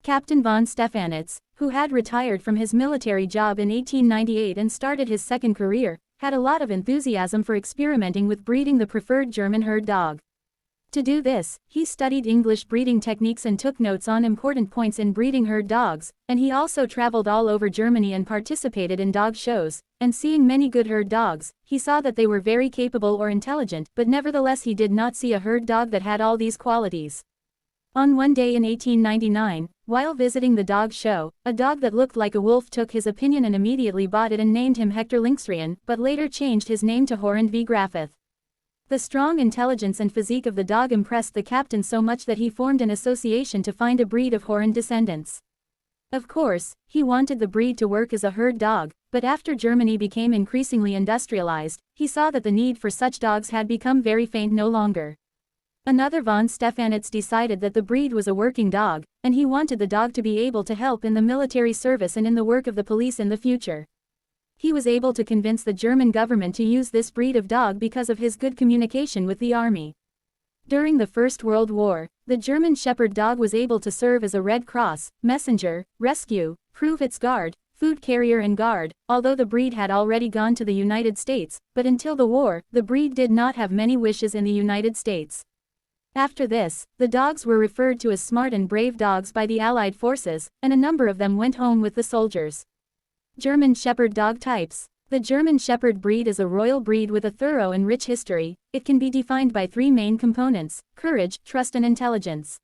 Captain von Stefanitz, who had retired from his military job in 1898 and started his second career, had a lot of enthusiasm for experimenting with breeding the preferred German herd dog. To do this, he studied English breeding techniques and took notes on important points in breeding herd dogs, and he also traveled all over Germany and participated in dog shows, and seeing many good herd dogs, he saw that they were very capable or intelligent, but nevertheless he did not see a herd dog that had all these qualities. On one day in 1899, while visiting the dog show, a dog that looked like a wolf took his opinion and immediately bought it and named him Hector Lynxrian, but later changed his name to Horrend v. Graffith. The strong intelligence and physique of the dog impressed the captain so much that he formed an association to find a breed of Horrend descendants. Of course, he wanted the breed to work as a herd dog, but after Germany became increasingly industrialized, he saw that the need for such dogs had become very faint no longer. Another von Stefanitz decided that the breed was a working dog, and he wanted the dog to be able to help in the military service and in the work of the police in the future. He was able to convince the German government to use this breed of dog because of his good communication with the army. During the First World War, the German Shepherd dog was able to serve as a Red Cross, messenger, rescue, prove its guard, food carrier and guard, although the breed had already gone to the United States, but until the war, the breed did not have many wishes in the United States. After this, the dogs were referred to as smart and brave dogs by the Allied forces, and a number of them went home with the soldiers. German Shepherd dog types. The German Shepherd breed is a royal breed with a thorough and rich history. It can be defined by three main components: courage, trust and intelligence.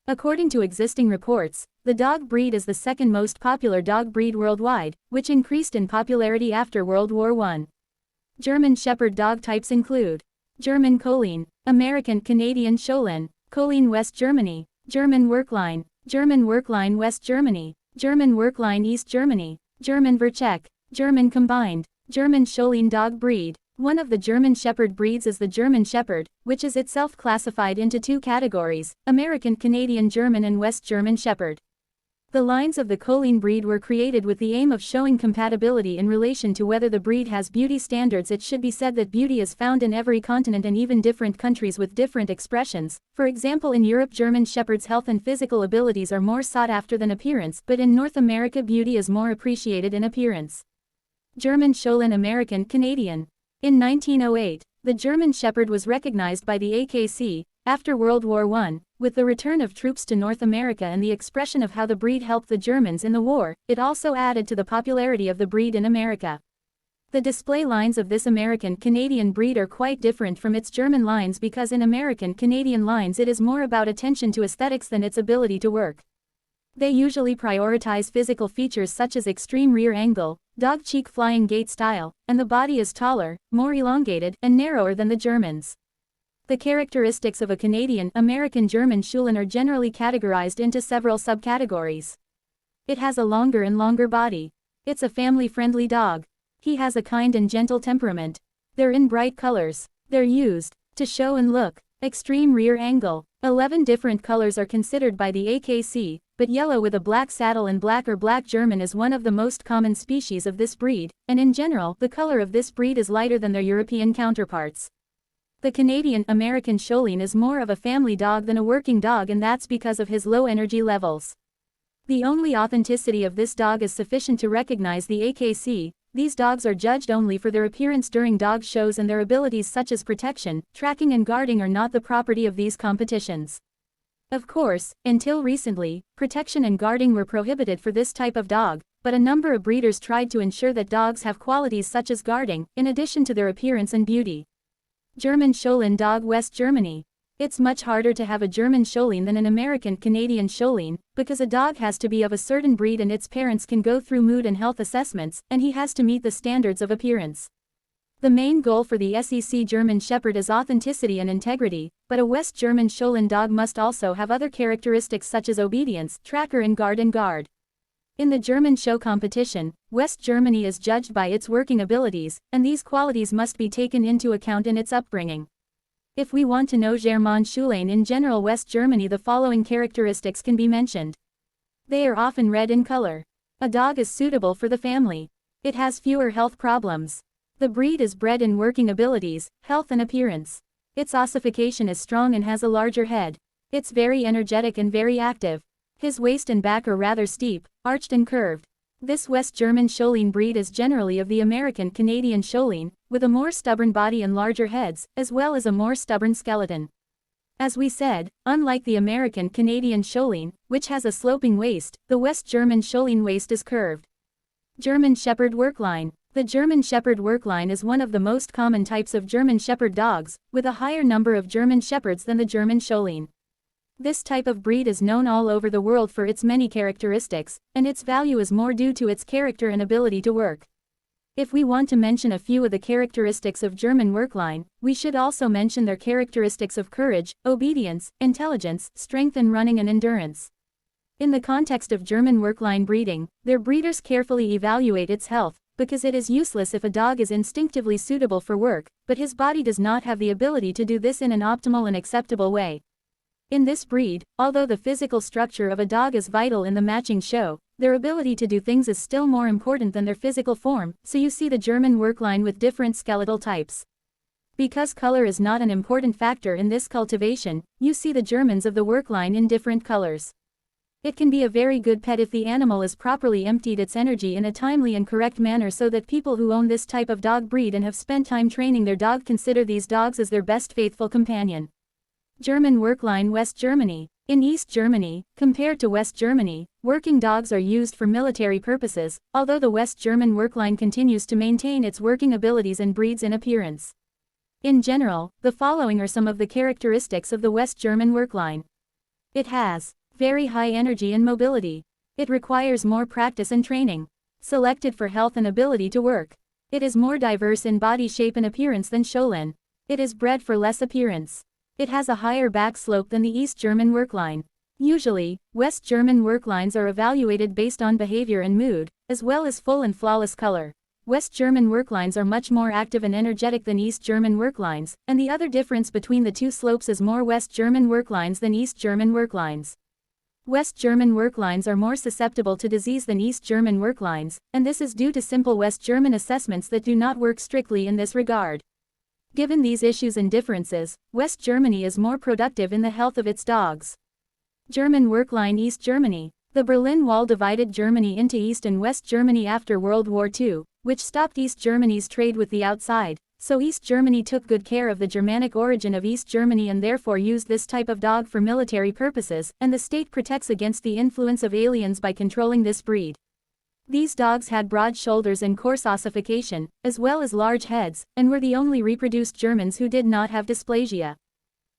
According to existing reports, the dog breed is the second most popular dog breed worldwide, which increased in popularity after World War I. German Shepherd dog types include German Colleen, American Canadian Cholin, Colleen West Germany, German Workline, German Workline West Germany, German Workline East Germany, German Vercheck, German Combined, German Cholin dog breed. One of the German Shepherd breeds is the German Shepherd, which is itself classified into two categories: American Canadian German and West German Shepherd. The lines of the Colleen breed were created with the aim of showing compatibility in relation to whether the breed has beauty standards. It should be said that beauty is found in every continent and even different countries with different expressions. For example, in Europe, German Shepherds' health and physical abilities are more sought after than appearance, but in North America beauty is more appreciated in appearance. German Cholin, American Canadian. In 1908, the German Shepherd was recognized by the AKC. After World War I, with the return of troops to North America and the expression of how the breed helped the Germans in the war, it also added to the popularity of the breed in America. The display lines of this American Canadian breed are quite different from its German lines because in American Canadian lines it is more about attention to aesthetics than its ability to work. They usually prioritize physical features such as extreme rear angle, dog cheek flying gait style, and the body is taller, more elongated, and narrower than the Germans. The characteristics of a Canadian-American German Cholin are generally categorized into several subcategories. It has a longer and longer body. It's a family-friendly dog. He has a kind and gentle temperament. They're in bright colors. They're used to show and look. Extreme rear angle. 11 different colors are considered by the AKC, but yellow with a black saddle and black or black German is one of the most common species of this breed, and in general, the color of this breed is lighter than their European counterparts. The Canadian-American Cholin is more of a family dog than a working dog, and that's because of his low energy levels. The only authenticity of this dog is sufficient to recognize the AKC. These dogs are judged only for their appearance during dog shows, and their abilities such as protection, tracking and guarding are not the property of these competitions. Of course, until recently, protection and guarding were prohibited for this type of dog, but a number of breeders tried to ensure that dogs have qualities such as guarding, in addition to their appearance and beauty. German Cholin dog West Germany. It's much harder to have a German Cholin than an American Canadian Cholin, because a dog has to be of a certain breed and its parents can go through mood and health assessments, and he has to meet the standards of appearance. The main goal for the SEC German Shepherd is authenticity and integrity, but a West German Cholin dog must also have other characteristics such as obedience, tracker and guard. In the German show competition, West Germany is judged by its working abilities, and these qualities must be taken into account in its upbringing. If we want to know German Cholin in general West Germany, the following characteristics can be mentioned. They are often red in color. A dog is suitable for the family. It has fewer health problems. The breed is bred in working abilities, health and appearance. Its ossification is strong and has a larger head. It's very energetic and very active. His waist and back are rather steep, arched and curved. This West German Scholien breed is generally of the American Canadian Scholien, with a more stubborn body and larger heads, as well as a more stubborn skeleton. As we said, unlike the American Canadian Scholien, which has a sloping waist, the West German Scholien waist is curved. German Shepherd Workline. The German Shepherd Workline is one of the most common types of German Shepherd dogs, with a higher number of German Shepherds than the German Scholien. This type of breed is known all over the world for its many characteristics, and its value is more due to its character and ability to work. If we want to mention a few of the characteristics of German Workline, we should also mention their characteristics of courage, obedience, intelligence, strength and running and endurance. In the context of German Workline breeding, their breeders carefully evaluate its health, because it is useless if a dog is instinctively suitable for work, but his body does not have the ability to do this in an optimal and acceptable way. In this breed, although the physical structure of a dog is vital in the matching show, their ability to do things is still more important than their physical form, so you see the German Workline with different skeletal types. Because color is not an important factor in this cultivation, you see the Germans of the Workline in different colors. It can be a very good pet if the animal is properly emptied its energy in a timely and correct manner, so that people who own this type of dog breed and have spent time training their dog consider these dogs as their best faithful companion. German Workline West Germany. In East Germany, compared to West Germany, working dogs are used for military purposes, although the West German Workline continues to maintain its working abilities and breeds in appearance. In general, the following are some of the characteristics of the West German Workline. It has very high energy and mobility. It requires more practice and training. Selected for health and ability to work. It is more diverse in body shape and appearance than Scholien. It is bred for less appearance. It has a higher back slope than the East German Workline. Usually, West German Worklines are evaluated based on behavior and mood, as well as full and flawless color. West German Worklines are much more active and energetic than East German Worklines, and the other difference between the two slopes is more West German Worklines than East German Worklines. West German Worklines are more susceptible to disease than East German Worklines, and this is due to simple West German assessments that do not work strictly in this regard. Given these issues and differences, West Germany is more productive in the health of its dogs. German Workline East Germany. The Berlin Wall divided Germany into East and West Germany after World War II, which stopped East Germany's trade with the outside, so East Germany took good care of the Germanic origin of East Germany and therefore used this type of dog for military purposes, and the state protects against the influence of aliens by controlling this breed. These dogs had broad shoulders and coarse ossification, as well as large heads, and were the only reproduced Germans who did not have dysplasia.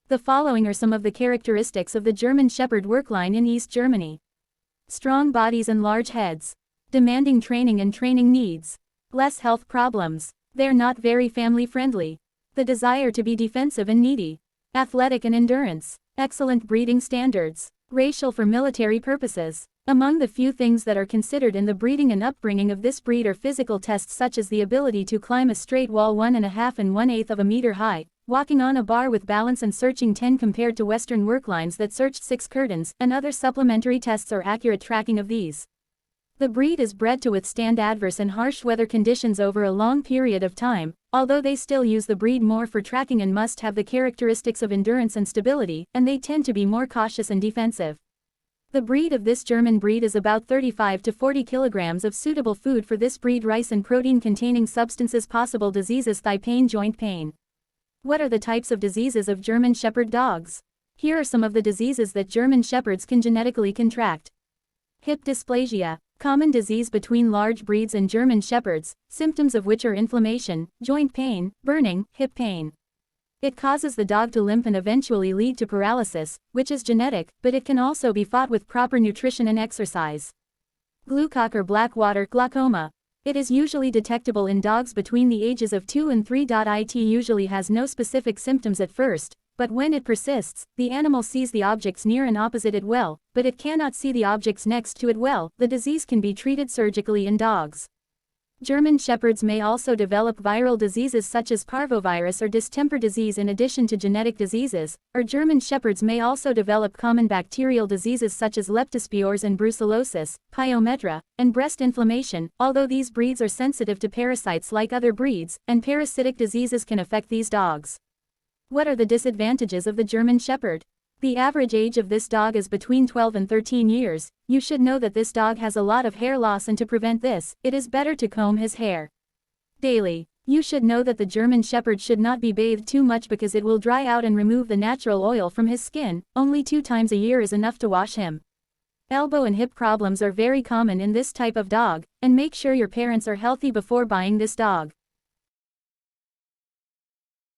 The following are some of the characteristics of the German Shepherd Workline in East Germany. Strong bodies and large heads. Demanding training and training needs. Less health problems. They're not very family friendly. The desire to be defensive and needy. Athletic and endurance. Excellent breeding standards. Racial for military purposes. Among the few things that are considered in the breeding and upbringing of this breed are physical tests such as the ability to climb a straight wall 1.5 and 1/8 of a meter high, walking on a bar with balance and searching 10 compared to Western Worklines that searched 6 curtains, and other supplementary tests or accurate tracking of these. The breed is bred to withstand adverse and harsh weather conditions over a long period of time, although they still use the breed more for tracking and must have the characteristics of endurance and stability, and they tend to be more cautious and defensive. The breed of this German breed is about 35 to 40 kilograms of suitable food for this breed: rice and protein-containing substances. Possible diseases: thigh pain, joint pain. What are the types of diseases of German Shepherd dogs? Here are some of the diseases that German Shepherds can genetically contract. Hip dysplasia, common disease between large breeds and German Shepherds, symptoms of which are inflammation, joint pain, burning, hip pain. It causes the dog to limp and eventually lead to paralysis, which is genetic, but it can also be fought with proper nutrition and exercise. Gluecock or black water glaucoma. It is usually detectable in dogs between the ages of 2 and 3. It usually has no specific symptoms at first, but when it persists, the animal sees the objects near and opposite it well, but it cannot see the objects next to it well. The disease can be treated surgically in dogs. German Shepherds may also develop viral diseases such as parvovirus or distemper disease in addition to genetic diseases, or German Shepherds may also develop common bacterial diseases such as leptospores and brucellosis, pyometra, and breast inflammation, although these breeds are sensitive to parasites like other breeds, and parasitic diseases can affect these dogs. What are the disadvantages of the German Shepherd? The average age of this dog is between 12 and 13 years. You should know that this dog has a lot of hair loss, and to prevent this, it is better to comb his hair daily. You should know that the German Shepherd should not be bathed too much because it will dry out and remove the natural oil from his skin. Only 2 times a year is enough to wash him. Elbow and hip problems are very common in this type of dog, and make sure your parents are healthy before buying this dog.